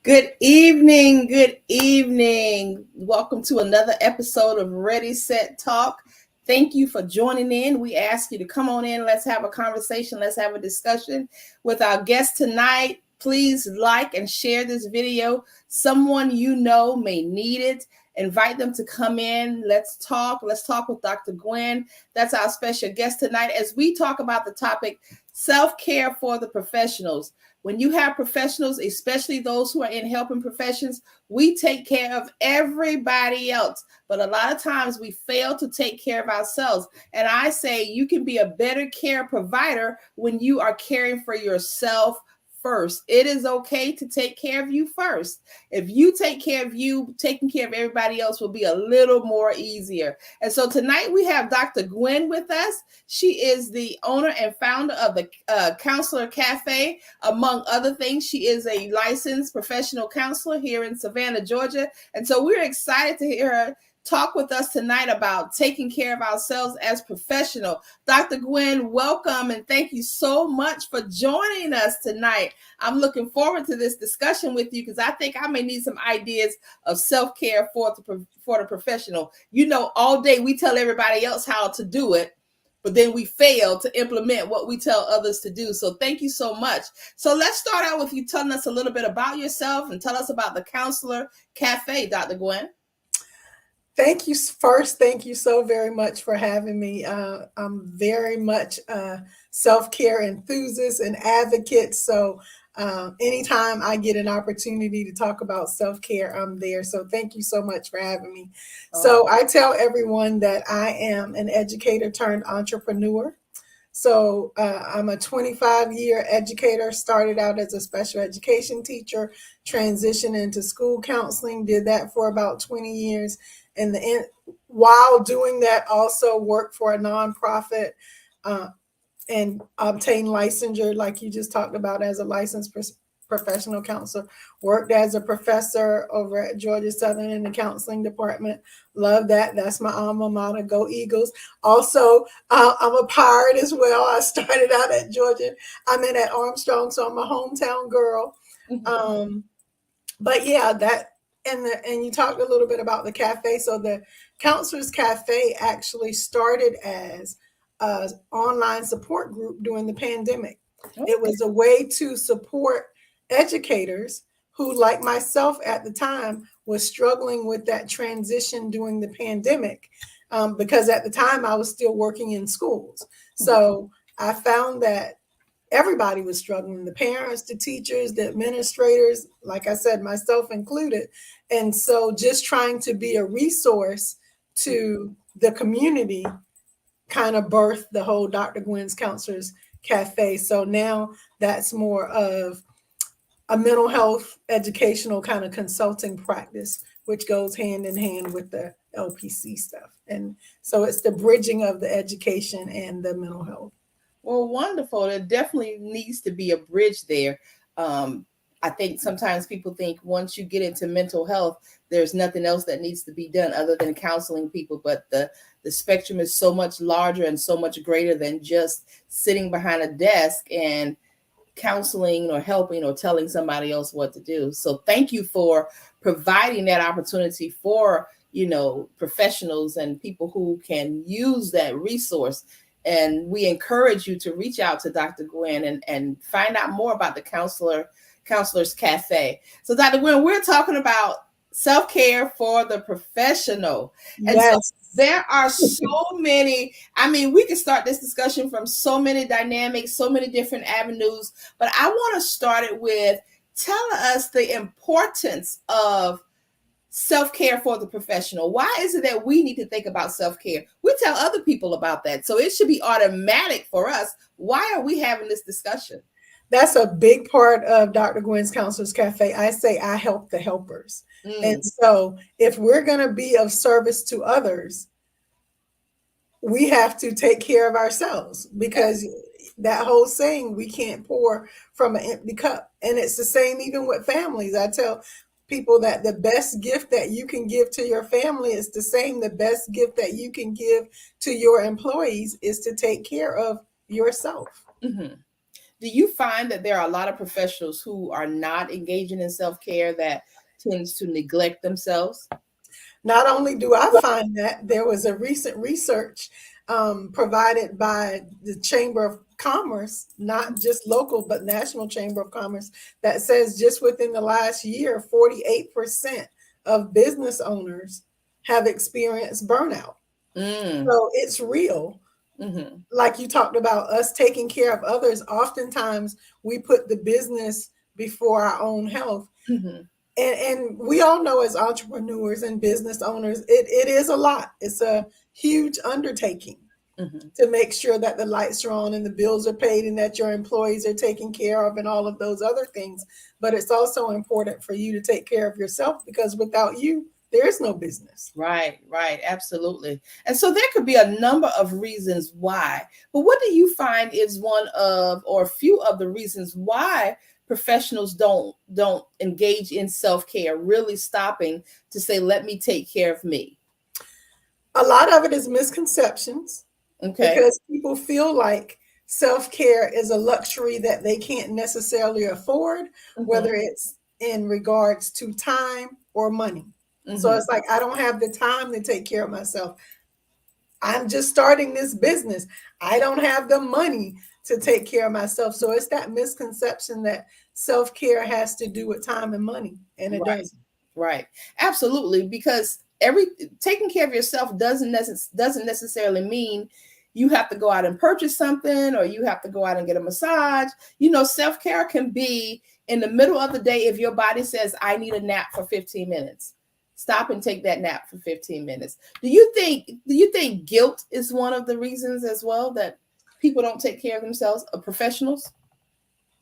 Good evening. Good evening. Welcome to another episode of Ready, Set, Talk. Thank you for joining in. We ask you to come on in. Let's have a conversation. Let's have a discussion with our guest tonight. Please like and share this video. Someone you know may need it. Invite them to come in. Let's talk. Let's talk with Dr. Gwen. That's our special guest tonight as we talk about the topic self-care for the professionals. When you have professionals, especially those who are in helping professions, we take care of everybody else. But a lot of times we fail to take care of ourselves. And I say you can be a better care provider when you are caring for yourself first. It is okay to take care of you first. If you take care of you, taking care of everybody else will be a little more easier. And so tonight we have Dr. Gwen with us. She is the owner and founder of the Counselor Cafe. Among other things, she is a licensed professional counselor here in Savannah, Georgia. And so we're excited to hear her talk with us tonight about taking care of ourselves as professional. Dr. Gwen, welcome and thank you so much for joining us tonight. I'm looking forward to this discussion with you because I think I may need some ideas of self-care for the professional. You know, all day we tell everybody else how to do it, but then we fail to implement what we tell others to do. So thank you so much. So let's start out with you telling us a little bit about yourself and tell us about the Counselor Cafe, Dr. Gwen. Thank you first. Thank you so very much for having me. I'm very much a self-care enthusiast and advocate. So anytime I get an opportunity to talk about self-care, I'm there. So thank you so much for having me. So I tell everyone that I am an educator turned entrepreneur. So I'm a 25-year educator, started out as a special education teacher, transitioned into school counseling, did that for about 20 years. And while doing that, also worked for a nonprofit and obtained licensure, like you just talked about, as a licensed professional counselor. Worked as a professor over at Georgia Southern in the counseling department. Love that. That's my alma mater. Go Eagles. Also, I'm a Pirate as well. I started out at Georgia. I'm in at Armstrong, so I'm a hometown girl. But yeah, that and you talked a little bit about the cafe. So the Counselors Cafe actually started as an online support group during the pandemic. Okay. It was a way to support educators who, like myself at the time, was struggling with that transition during the pandemic because at the time I was still working in schools. So I found that everybody was struggling, the parents, the teachers, the administrators, like I said, myself included. And so just trying to be a resource to the community kind of birthed the whole Dr. Gwen's Counselors Cafe. So now that's more of a mental health educational kind of consulting practice, which goes hand in hand with the LPC stuff. And so it's the bridging of the education and the mental health. Well, wonderful. There definitely needs to be a bridge there. I think sometimes people think once you get into mental health, there's nothing else that needs to be done other than counseling people. But the spectrum is so much larger and so much greater than just sitting behind a desk and counseling or helping or telling somebody else what to do. So thank you for providing that opportunity for, professionals and people who can use that resource. And we encourage you to reach out to Dr. Gwen and find out more about the Counselors Cafe. So Dr. Gwen, we're talking about self-care for the professional. And Yes. so there are so many, we can start this discussion from so many dynamics, so many different avenues, but I want to start it with tell us the importance of self-care for the professional. Why is it that we need to think about self-care? We tell other people about that, so it should be automatic for us. Why are we having this discussion? That's a big part of Dr. Gwen's Counselors Cafe. I say I help the helpers. And so if we're going to be of service to others, we have to take care of ourselves, because that whole saying, we can't pour from an empty cup. And it's the same even with families. I tell people that the best gift that you can give to your family is the same. The best gift that you can give to your employees is to take care of yourself. Mm-hmm. do you find that there are a lot of professionals who are not engaging in self-care that tends to neglect themselves? Not only do I find that, there was a recent research provided by the Chamber of Commerce, not just local, but National Chamber of Commerce, that says just within the last year, 48% of business owners have experienced burnout. Mm. So it's real. Mm-hmm. Like you talked about us taking care of others, oftentimes we put the business before our own health. Mm-hmm. And we all know as entrepreneurs and business owners, it is a lot. It's a huge undertaking Mm-hmm. to make sure that the lights are on and the bills are paid and that your employees are taken care of and all of those other things. But it's also important for you to take care of yourself, because without you, there is no business. Right, right, absolutely. And so there could be a number of reasons why. But what do you find is one of or a few of the reasons why professionals don't engage in self-care, really stopping to say, let me take care of me? A lot of it is misconceptions, Okay. because people feel like self-care is a luxury that they can't necessarily afford, Mm-hmm. whether it's in regards to time or money. So Mm-hmm. it's like, I don't have the time to take care of myself. I'm just starting this business. I don't have the money to take care of myself. So it's that misconception that self-care has to do with time and money, and it Right. doesn't. Right. Absolutely. Because every taking care of yourself doesn't necessarily mean you have to go out and purchase something or you have to go out and get a massage. You know, self-care can be in the middle of the day. If your body says, I need a nap for 15 minutes, stop and take that nap for 15 minutes. Do you think guilt is one of the reasons as well that people don't take care of themselves, professionals?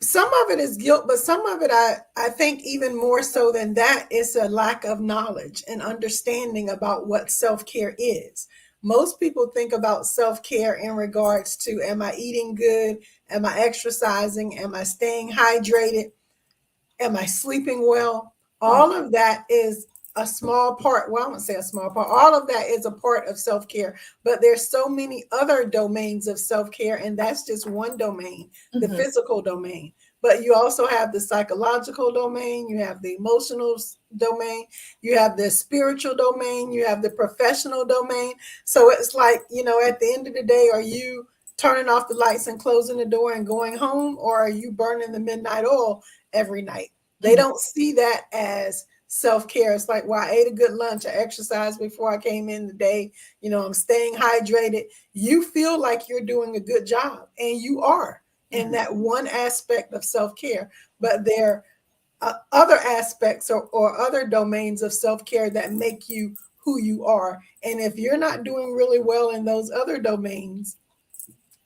Some of it is guilt, but some of it, I think even more so than that, is a lack of knowledge and understanding about what self-care is. Most people think about self-care in regards to, am I eating good? Am I exercising? Am I staying hydrated? Am I sleeping well? All of that is a small part. Well, I won't say a small part. All of that is a part of self-care, but there's so many other domains of self-care, and that's just one domain, the Mm-hmm. physical domain. But you also have the psychological domain, you have the emotional domain, you have the spiritual domain, you have the professional domain. So it's like, at the end of the day, are you turning off the lights and closing the door and going home, or are you burning the midnight oil every night? They Mm-hmm. don't see that as self-care. It's like, well, I ate a good lunch, I exercised before I came in the day, I'm staying hydrated. You feel like you're doing a good job, and you are in that one aspect of self-care. But there are other aspects, or other domains of self-care that make you who you are. And if you're not doing really well in those other domains,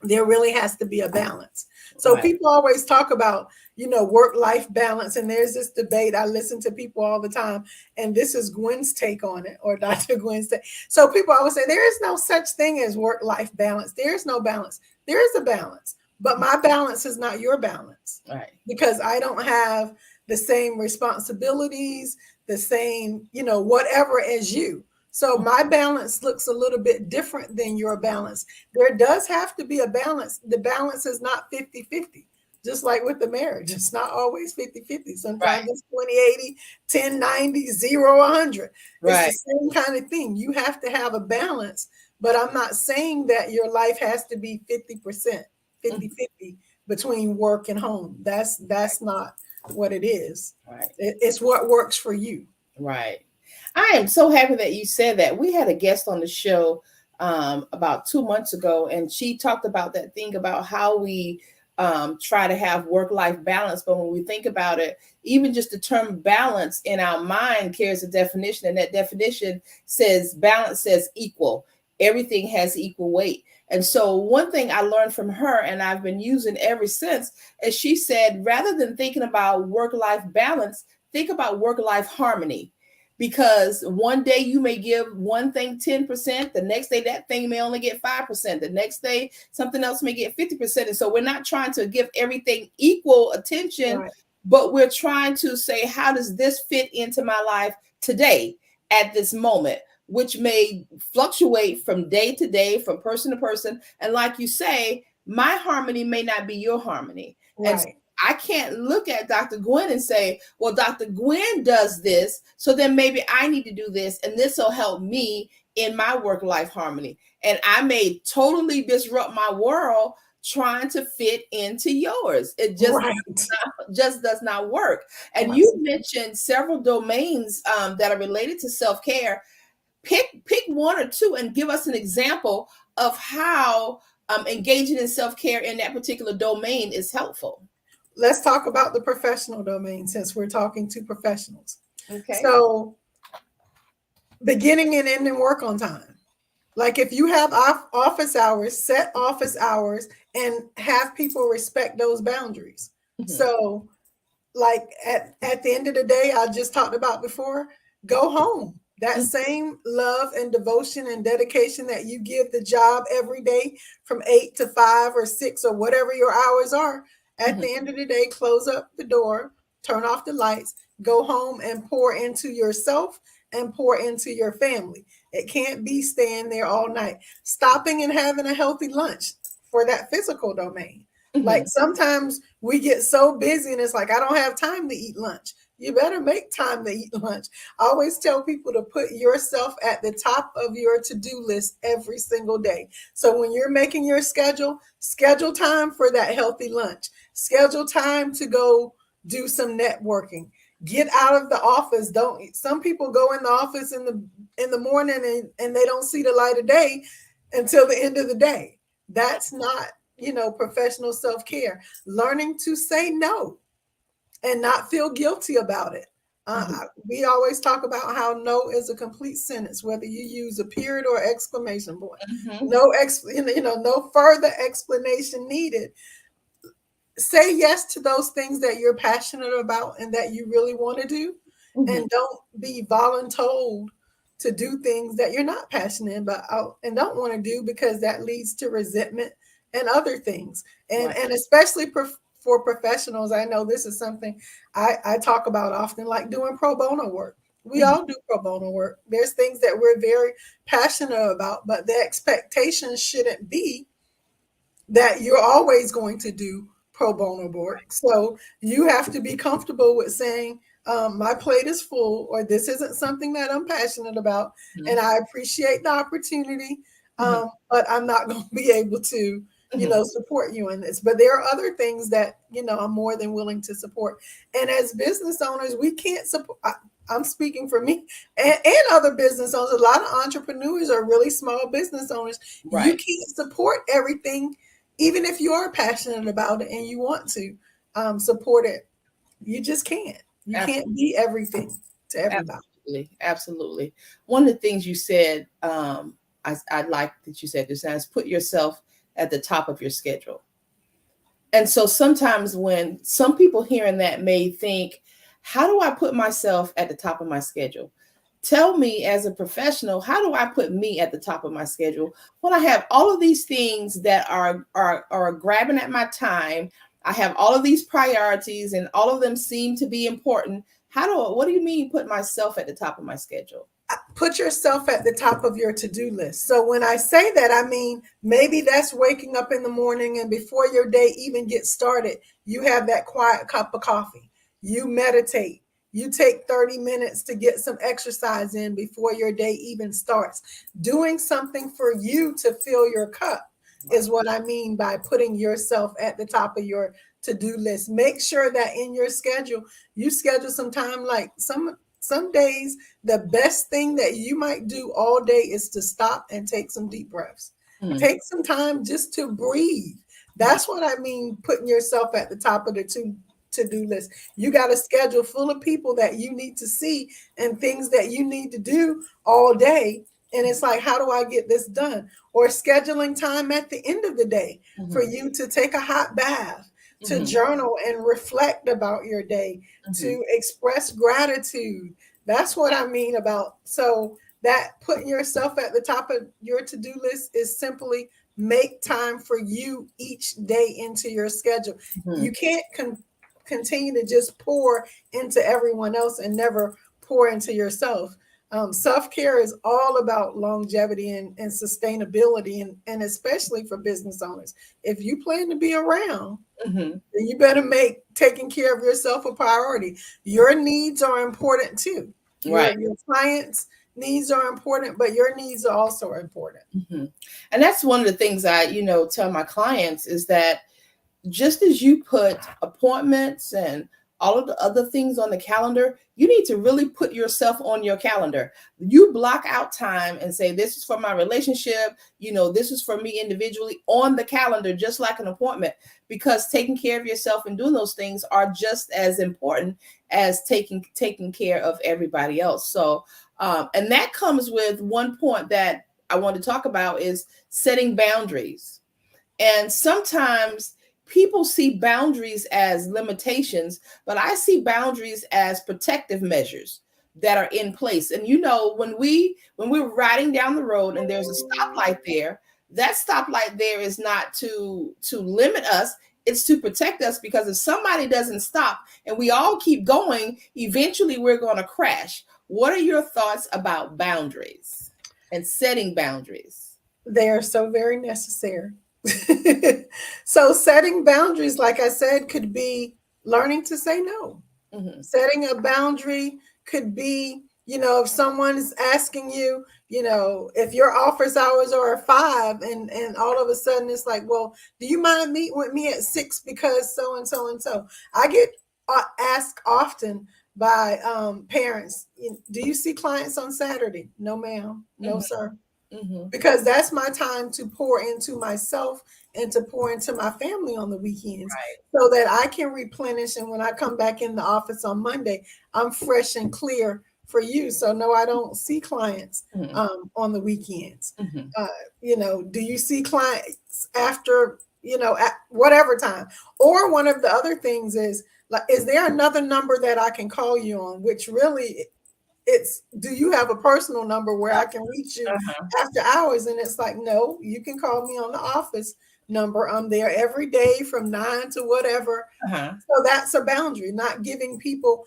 there really has to be a balance. So Right. people always talk about, work-life balance. And there's this debate. I listen to people all the time. And this is Gwen's take on it, or Dr. Gwen's take. So people always say, there is no such thing as work-life balance. There is no balance. There is a balance. But my balance is not your balance, Right. because I don't have the same responsibilities, the same, whatever as you. So my balance looks a little bit different than your balance. There does have to be a balance. The balance is not 50-50. Just like with the marriage, it's not always 50-50. Right. Sometimes it's 20-80, 10-90, 0-100. It's the Right. same kind of thing. You have to have a balance, but I'm not saying that your life has to be 50%, Mhm. 50-50 between work and home. That's not what it is. Right. It's what works for you. Right. I am so happy that you said that. We had a guest on the show about 2 months ago, and she talked about that thing about how we try to have work-life balance. But when we think about it, even just the term balance in our mind carries a definition, and that definition says balance says equal. Everything has equal weight. And so one thing I learned from her, and I've been using ever since, is she said, rather than thinking about work-life balance, think about work-life harmony, because one day you may give one thing 10%, the next day that thing may only get 5%, the next day something else may get 50%. And so we're not trying to give everything equal attention, Right. but we're trying to say, how does this fit into my life today at this moment, which may fluctuate from day to day, from person to person. And like you say, my harmony may not be your harmony. And so Right. I can't look at Dr. Gwen and say, well, Dr. Gwen does this, so then maybe I need to do this, and this will help me in my work-life harmony. And I may totally disrupt my world trying to fit into yours. It Right. just does not work. And you Absolutely. mentioned several domains that are related to self-care. Pick one or two and give us an example of how engaging in self-care in that particular domain is helpful. Let's talk about the professional domain since we're talking to professionals. Okay. So, beginning and ending work on time. Like if you have office hours, set office hours and have people respect those boundaries. Mhm. So, like at the end of the day, I just talked about before, go home. That Mhm. same love and devotion and dedication that you give the job every day from 8 to 5 or 6 or whatever your hours are, at Mhm. the end of the day, close up the door, turn off the lights, go home and pour into yourself and pour into your family. It can't be staying there all night. Stopping and having a healthy lunch for that physical domain. Like Mhm. sometimes we get so busy and it's like, I don't have time to eat lunch. You better make time to eat lunch. I always tell people to put yourself at the top of your to-do list every single day. So when you're making your schedule, schedule time for that healthy lunch. Schedule time to go do some networking. Get out of the office. Don't Some people go in the office in the morning and they don't see the light of day until the end of the day. That's not, professional self-care. Learning to say no and not feel guilty about it. Mhm. We always talk about how no is a complete sentence, whether you use a period or exclamation point. Mhm. No further explanation needed. Say yes to those things that you're passionate about and that you really want to do, Mhm. and don't be voluntold to do things that you're not passionate about and don't want to do, because that leads to resentment and other things. and Right. and especially for professionals, I know this is something I talk about often, like doing pro bono work. We Mhm. all do pro bono work. There's things that we're very passionate about, but the expectation shouldn't be that you're always going to do pro bono work. So you have to be comfortable with saying, my plate is full, or this isn't something that I'm passionate about, and Mhm. I appreciate the opportunity, Mhm. but I'm not going to be able to, Mhm. support you in this. But there are other things that, I'm more than willing to support. And as business owners, we can't support. I'm speaking for me and other business owners. A lot of entrepreneurs are really small business owners. You Right. can't support everything, even if you are passionate about it and you want to support it. You just can't. You can't be everything to everybody. Absolutely, absolutely. One of the things you said, I like that you said this, is put yourself at the top of your schedule. And so sometimes when some people hearing that may think, how do I put myself at the top of my schedule? Tell me, as a professional, how do I put me at the top of my schedule when I have all of these things that are grabbing at my time? I have all of these priorities and all of them seem to be important. What do you mean put myself at the top of my schedule? Put yourself at the top of your to-do list. So when I say that, I mean maybe that's waking up in the morning and before your day even gets started, you have that quiet cup of coffee. You meditate. You take 30 minutes to get some exercise in before your day even starts. Doing something for you to fill your cup is Right. what I mean by putting yourself at the top of your to-do list. Make sure that in your schedule, you schedule some time. Like some days, the best thing that you might do all day is to stop and take some deep breaths. Mhm. Take some time just to breathe. That's what I mean, putting yourself at the top of the to-do list. You got a schedule full of people that you need to see and things that you need to do all day. And it's like, how do I get this done? Or scheduling time at the end of the day for Mhm. you to take a hot bath, to Mhm. journal and reflect about your day, Mhm. to express gratitude. That's what I mean about. So that putting yourself at the top of your to-do list is simply make time for you each day into your schedule. You Mhm. can't continue to just pour into everyone else and never pour into yourself. Self-care is all about longevity and sustainability, and especially for business owners. If you plan to be around, Mm-hmm. then you better make taking care of yourself a priority. Your needs are important too. Right. Your clients' needs are important, but your needs are also important. Mm-hmm. And that's one of the things I, tell my clients is that just as you put appointments and all of the other things on the calendar, you need to really put yourself on your calendar. You block out time and say, this is for my relationship, this is for me individually on the calendar, just like an appointment, because taking care of yourself and doing those things are just as important as taking care of everybody else. So, and that comes with one point that I want to talk about is setting boundaries. And sometimes people see boundaries as limitations, but I see boundaries as protective measures that are in place. And when we're riding down the road and there's a stoplight there, that stoplight there is not to limit us, it's to protect us, because if somebody doesn't stop and we all keep going, eventually we're going to crash. What are your thoughts about boundaries and setting boundaries? They are so very necessary. So setting boundaries, like I said, could be learning to say no. Mm-hmm. Setting a boundary could be, if someone is asking you, if your office hours are 5 and all of a sudden it's like, well, do you mind meeting with me at 6 because so and so and so. I get asked often by parents, do you see clients on Saturday? No, ma'am. No, Mm-hmm. sir. Mm-hmm. Because that's my time to pour into myself and to pour into my family on the weekends, Right. so that I can replenish. And when I come back in the office on Monday, I'm fresh and clear for you. So no, I don't see clients on the weekends. Mm-hmm. Do you see clients after, at whatever time? Or one of the other things is, like, is there another number that I can call you on? Which really, it's, do you have a personal number where I can reach you after hours? And it's like, no, you can call me on the office number. I'm there every day from 9 to whatever. So that's a boundary, not giving people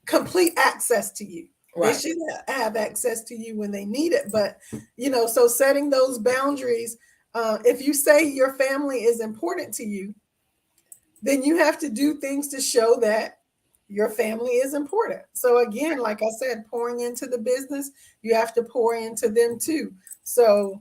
complete access to you. Right. They should have access to you when they need it. But, so setting those boundaries, if you say your family is important to you, then you have to do things to show that your family is important. So again, like I said, pouring into the business, you have to pour into them too. So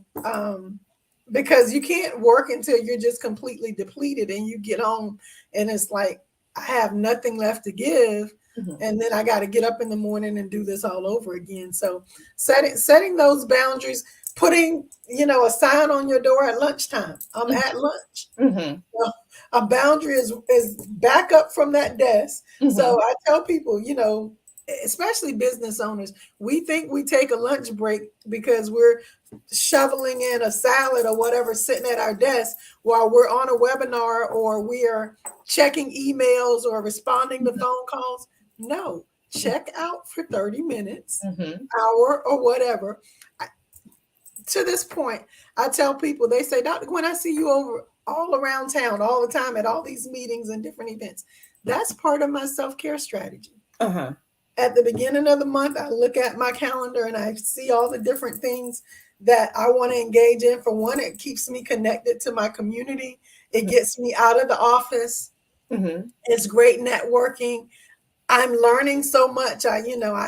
because you can't work until you're just completely depleted and you get home and it's like, I have nothing left to give. And then I got to get up in the morning and do this all over again. So setting those boundaries, putting, a sign on your door at lunchtime. I'm at lunch. Well, a boundary is back up from that desk. So I tell people, especially business owners, we think we take a lunch break because we're shoveling in a salad or whatever sitting at our desk while we're on a webinar or we are checking emails or responding to phone calls. No, check out for 30 minutes, hour or whatever. To this point, I tell people, they say, Dr. Gwen, I see you over all around town all the time at all these meetings and different events. That's part of my self-care strategy. At the beginning of the month, I look at my calendar and I see all the different things that I want to engage in. For one, it keeps me connected to my community. It gets me out of the office. It's great networking. I'm learning so much. I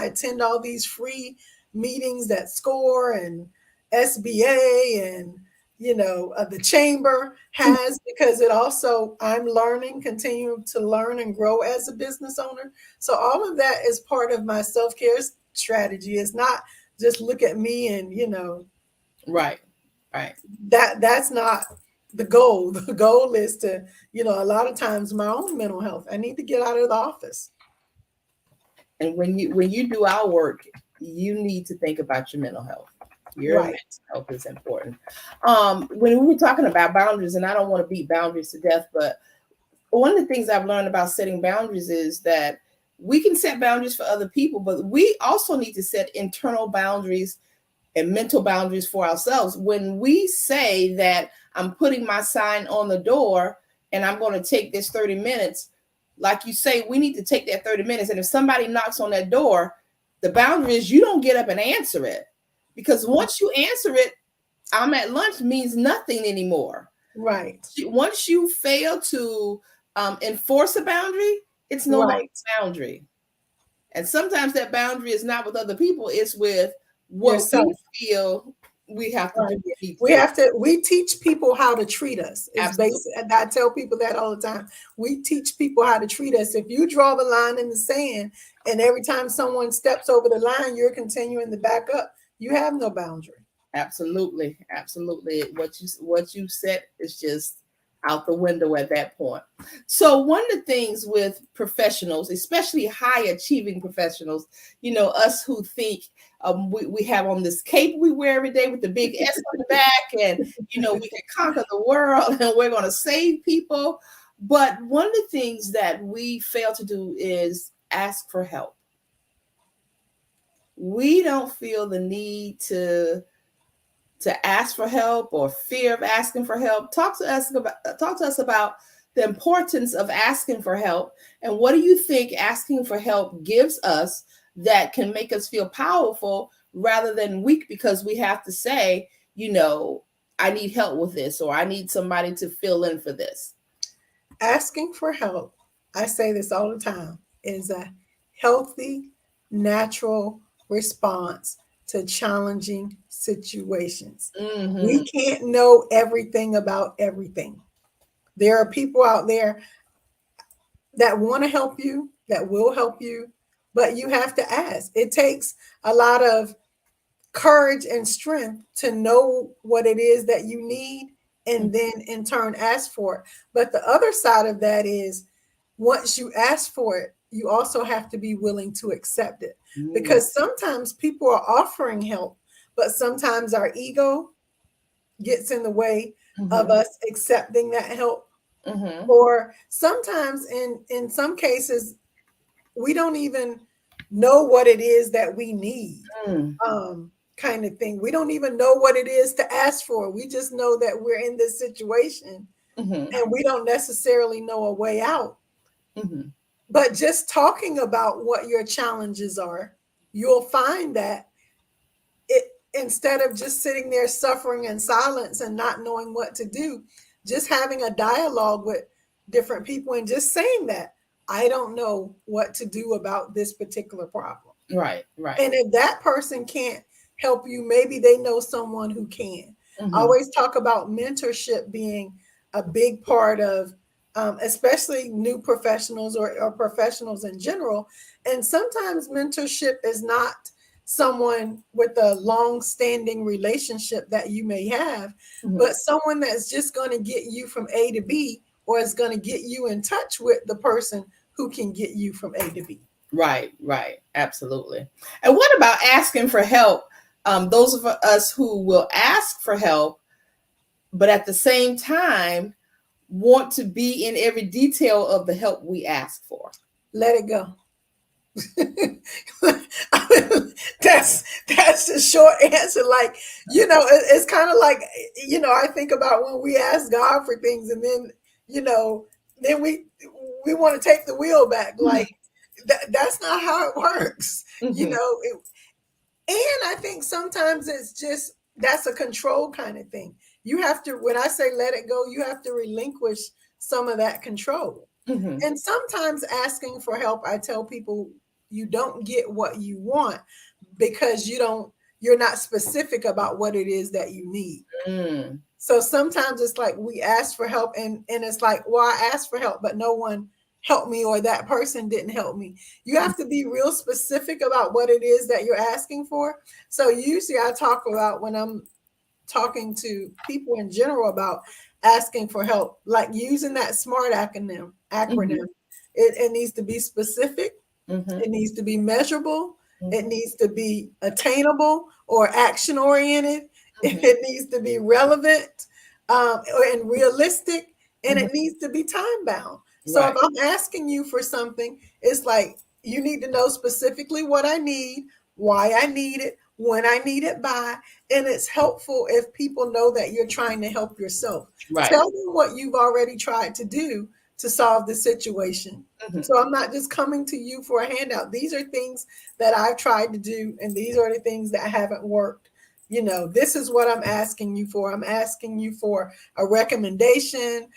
attend all these free meetings that SCORE and SBA and the chamber has, because it also, I'm continuing to learn and grow as a business owner. So all of that is part of my self-care strategy. It's not just look at me and right. That's not the goal. The goal is to, a lot of times my own mental health. I need to get out of the office. And when you do our work, you need to think about your mental health. Your mental health is important. When we were talking about boundaries, and I don't want to beat boundaries to death, but one of the things I've learned about setting boundaries is that we can set boundaries for other people, but we also need to set internal boundaries and mental boundaries for ourselves. When we say that I'm putting my sign on the door and I'm going to take this 30 minutes, like you say, we need to take that 30 minutes. And if somebody knocks on that door, The boundary is you don't get up and answer it, because once you answer it, I'm at lunch means nothing anymore. Right. Once you fail to enforce a boundary, it's no longer a boundary. And sometimes that boundary is not with other people, it's with what Yourself. we feel we have to do. We teach people how to treat us. It's basic. And I tell people that all the time. We teach people how to treat us. If you draw the line in the sand and every time someone steps over the line, you're continuing to back up, you have no boundary. Absolutely. What you said is just out the window at that point. So one of the things with professionals, especially high achieving professionals, us who think we have on this cape we wear every day with the big S on the back, and we can conquer the world and we're going to save people. But one of the things that we fail to do is ask for help. We don't feel the need to ask for help, or fear of asking for help. Talk to us about the importance of asking for help, and what do you think asking for help gives us that can make us feel powerful rather than weak, because we have to say, I need help with this, or I need somebody to fill in for this. Asking for help, I say this all the time, is a healthy, natural response to challenging situations. Mm-hmm. We can't know everything about everything. There are people out there that want to help you, that will help you, but you have to ask. It takes a lot of courage and strength to know what it is that you need, and then in turn ask for it. But the other side of that is, once you ask for it, you also have to be willing to accept it. Because sometimes people are offering help, but sometimes our ego gets in the way of us accepting that help. Or sometimes in some cases, we don't even know what it is that we need, kind of thing. We don't even know what it is to ask for. We just know that we're in this situation, and we don't necessarily know a way out. But just talking about what your challenges are, you'll find that instead of just sitting there suffering in silence and not knowing what to do, just having a dialogue with different people and just saying that, I don't know what to do about this particular problem. Right. And if that person can't help you, maybe they know someone who can. I always talk about mentorship being a big part of especially new professionals or professionals in general. And sometimes mentorship is not someone with a long-standing relationship that you may have, but someone that's just going to get you from A to B, or is going to get you in touch with the person who can get you from A to B. Right. Absolutely. And what about asking for help? Those of us who will ask for help, but at the same time want to be in every detail of the help we ask for. Let it go. That's the short answer. Like, it's kind of like, I think about when we ask God for things, and then, then we want to take the wheel back. Like, that's not how it works. And I think sometimes it's just, that's a control kind of thing. You have to, when I say let it go, you have to relinquish some of that control. And sometimes asking for help, I tell people, you don't get what you want because you're not specific about what it is that you need. So sometimes it's like we ask for help, and it's like, well, I asked for help, but no one helped me, or that person didn't help me. You have to be real specific about what it is that you're asking for. So usually I talk about, when I'm talking to people in general about asking for help, like using that SMART acronym. It needs to be specific. It needs to be measurable. It needs to be attainable or action oriented. It needs to be relevant and realistic, and it needs to be time bound. So if I'm asking you for something, it's like, you need to know specifically what I need, why I need it, when I need it by. And it's helpful if people know that you're trying to help yourself. Tell them what you've already tried to do, to solve the situation. So I'm not just coming to you for a handout. These are things that I've tried to do, and these are the things that haven't worked. This is what I'm asking you for. I'm asking you for a recommendation.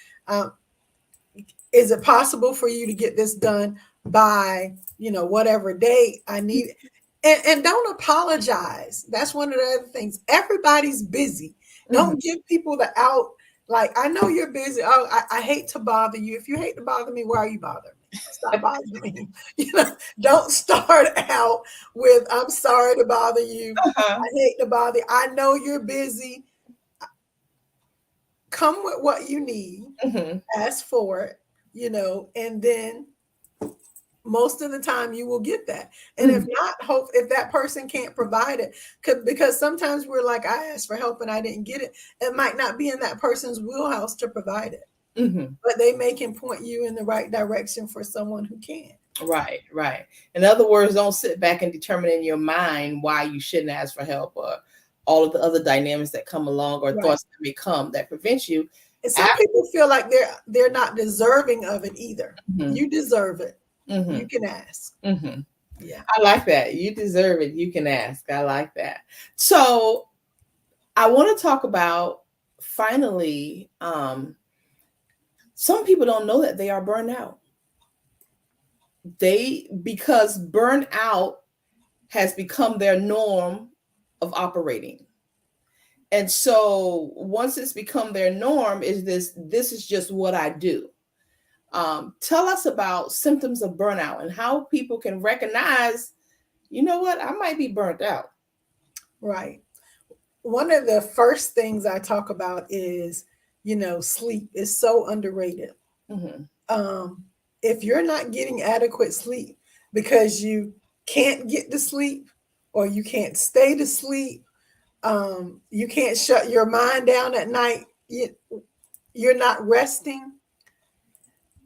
Is it possible for you to get this done by, whatever date I need? And don't apologize. That's one of the other things. Everybody's busy. Don't give people the out. Like, I know you're busy. Oh, I hate to bother you. If you hate to bother me, why are you bothering me? Stop bothering me. Don't start out with, I'm sorry to bother you. I hate to bother you. I know you're busy. Come with what you need. Ask for it, and then most of the time you will get that. And if not, if that person can't provide it, because sometimes we're like, I asked for help and I didn't get it. It might not be in that person's wheelhouse to provide it, but they can point you in the right direction for someone who can. Right. In other words, don't sit back and determine in your mind why you shouldn't ask for help, or all of the other dynamics that come along, or thoughts that may come that prevent you. And some people feel like they're not deserving of it either. You deserve it. You can ask. Yeah, I like that. You deserve it. You can ask. I like that. So I want to talk about, finally, some people don't know that they are burned out. Because burnout has become their norm of operating. And so once it's become their norm, this is just what I do. Tell us about symptoms of burnout and how people can recognize, you know what, I might be burnt out. Right. One of the first things I talk about is, sleep is so underrated. If you're not getting adequate sleep because you can't get to sleep, or you can't stay to sleep, you can't shut your mind down at night, you're not resting,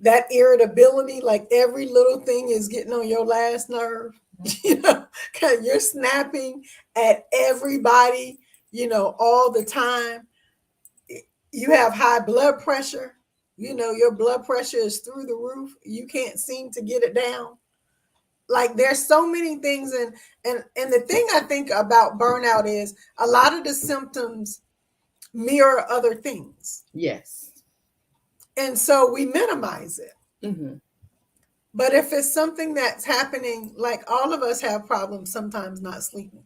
that irritability, like every little thing is getting on your last nerve, you're snapping at everybody, all the time. You have high blood pressure, your blood pressure is through the roof. You can't seem to get it down. Like, there's so many things. And the thing I think about burnout is a lot of the symptoms mirror other things. Yes. And so we minimize it. But if it's something that's happening, like, all of us have problems sometimes not sleeping,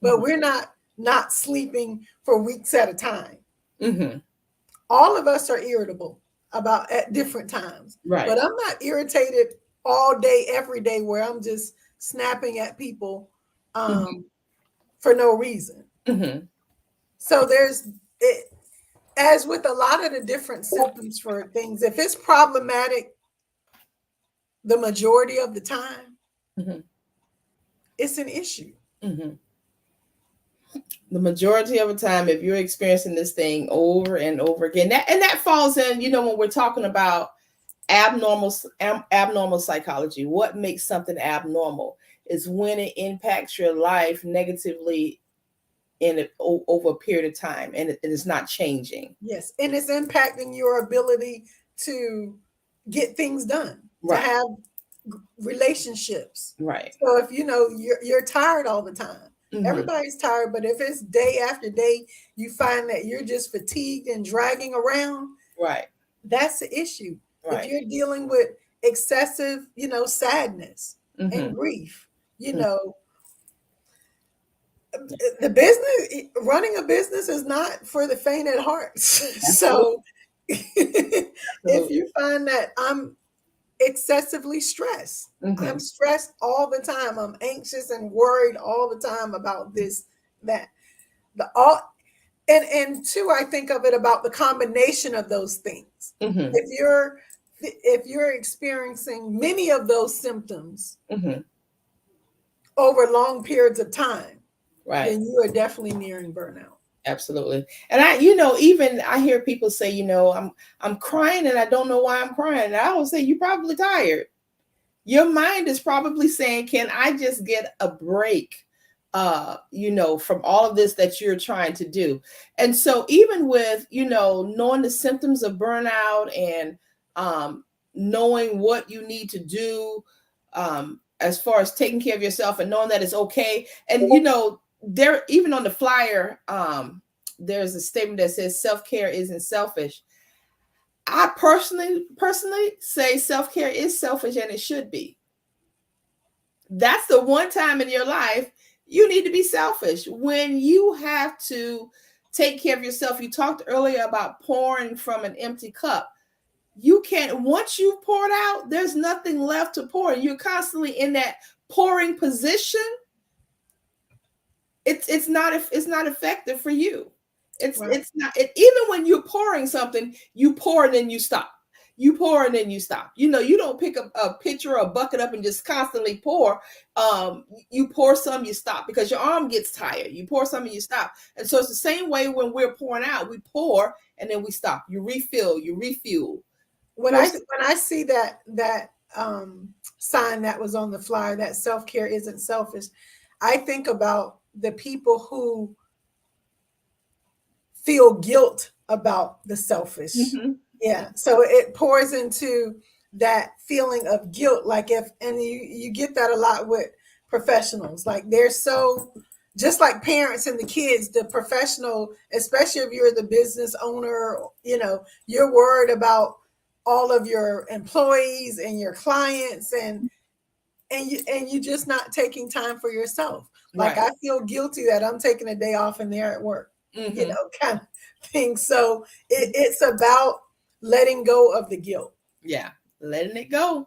but we're not sleeping for weeks at a time. All of us are irritable at different times. Right. But I'm not irritated all day, every day, where I'm just snapping at people for no reason. So there's it. As with a lot of the different symptoms for things, if it's problematic the majority of the time, it's an issue. The majority of the time, if you're experiencing this thing over and over again, that falls in, when we're talking about abnormal psychology, what makes something abnormal is when it impacts your life negatively over a period of time, and it is not changing. Yes, and it's impacting your ability to get things done, to have relationships. Right. So if you're tired all the time, everybody's tired, but if it's day after day, you find that you're just fatigued and dragging around. Right. That's the issue. Right. If you're dealing with excessive, sadness and grief, running a business is not for the faint at heart. So if you find that I'm excessively stressed, I'm stressed all the time, I'm anxious and worried all the time about this, that, and two, I think of it about the combination of those things. If you're experiencing many of those symptoms over long periods of time, then you are definitely nearing burnout. Absolutely. And I hear people say, I'm crying and I don't know why I'm crying. And I always say, you're probably tired. Your mind is probably saying, can I just get a break, from all of this that you're trying to do? And so even with, knowing the symptoms of burnout and knowing what you need to do as far as taking care of yourself and knowing that it's okay. And there, even on the flyer, there's a statement that says self-care isn't selfish. I personally say self-care is selfish, and it should be. That's the one time in your life you need to be selfish, when you have to take care of yourself. You talked earlier about pouring from an empty cup. You can't, once you've poured out, there's nothing left to pour. You're constantly in that pouring position. It's not effective for you. It's not. Even when you're pouring something, you pour and then you stop. You pour and then you stop. You don't pick up a pitcher or a bucket up and just constantly pour. You pour some, you stop, because your arm gets tired. You pour some and you stop. And so it's the same way when we're pouring out. We pour and then we stop. You refill, you refuel. When I see that sign that was on the flyer, that self-care isn't selfish, I think about the people who feel guilt about the selfish. Mm-hmm. Yeah. So it pours into that feeling of guilt. And you get that a lot with professionals. Like, they're so, just like parents and the kids, the professional, especially if you're the business owner, you're worried about all of your employees and your clients, and you're just not taking time for yourself. Like, right. I feel guilty that I'm taking a day off and they're at work, mm-hmm. Kind of thing. So it's about letting go of the guilt. Yeah. Letting it go.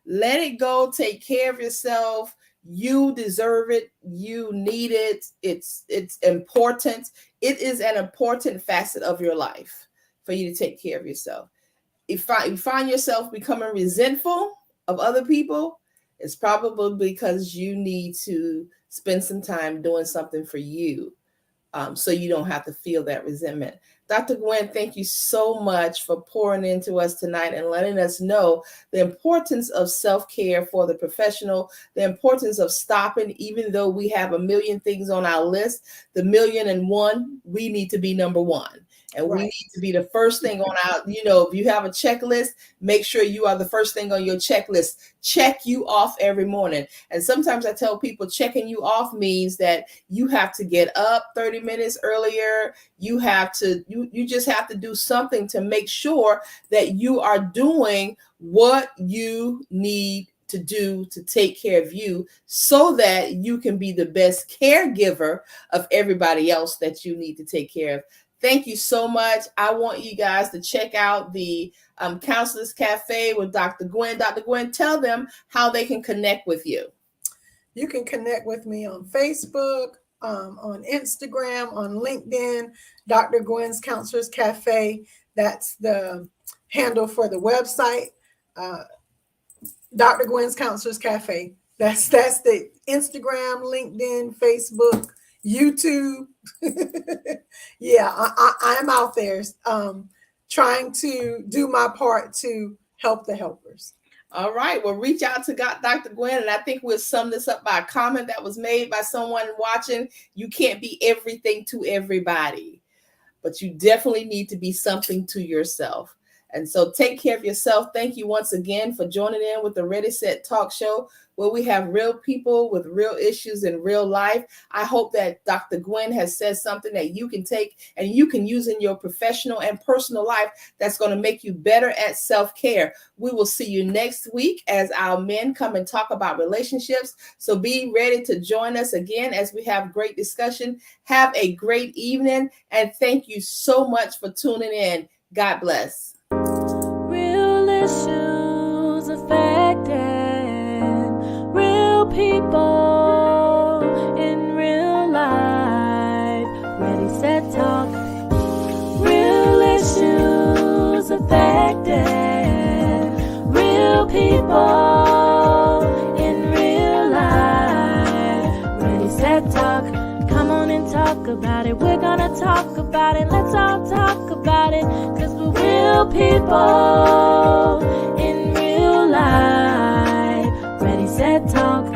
Let it go. Take care of yourself. You deserve it. You need it. It's important. It is an important facet of your life for you to take care of yourself. If you find yourself becoming resentful of other people, it's probably because you need to spend some time doing something for you, so you don't have to feel that resentment. Dr. Gwen, thank you so much for pouring into us tonight and letting us know the importance of self-care for the professional, the importance of stopping. Even though we have a million things on our list, the 1,000,001, we need to be number one. And right. We need to be the first thing on our, if you have a checklist, make sure you are the first thing on your checklist. Check you off every morning. And sometimes I tell people checking you off means that you have to get up 30 minutes earlier. You just have to do something to make sure that you are doing what you need to do to take care of you, so that you can be the best caregiver of everybody else that you need to take care of. Thank you so much. I want you guys to check out the Counselors Cafe with Dr. Gwen. Dr. Gwen, tell them how they can connect with you. You can connect with me on Facebook, on Instagram, on LinkedIn, Dr. Gwen's Counselors Cafe. That's the handle for the website. Dr. Gwen's Counselors Cafe. That's the Instagram, LinkedIn, Facebook, YouTube. Yeah, I'm out there trying to do my part to help the helpers. All right. Well, reach out to Dr. Gwen, and I think we'll sum this up by a comment that was made by someone watching. You can't be everything to everybody, but you definitely need to be something to yourself. And so take care of yourself. Thank you once again for joining in with the Ready, Set, Talk show, where we have real people with real issues in real life. I hope that Dr. Gwen has said something that you can take and you can use in your professional and personal life that's going to make you better at self-care. We will see you next week as our men come and talk about relationships. So be ready to join us again as we have great discussion. Have a great evening, and thank you so much for tuning in. God bless. Real issues affecting real people in real life. Ready, Set, Talk. Real issues affecting real people in real life. Ready, Set, Talk. Come on and talk about it. We're gonna talk about it. Let's all talk about it. 'Cause we're real people in real life. Ready, Set, Talk.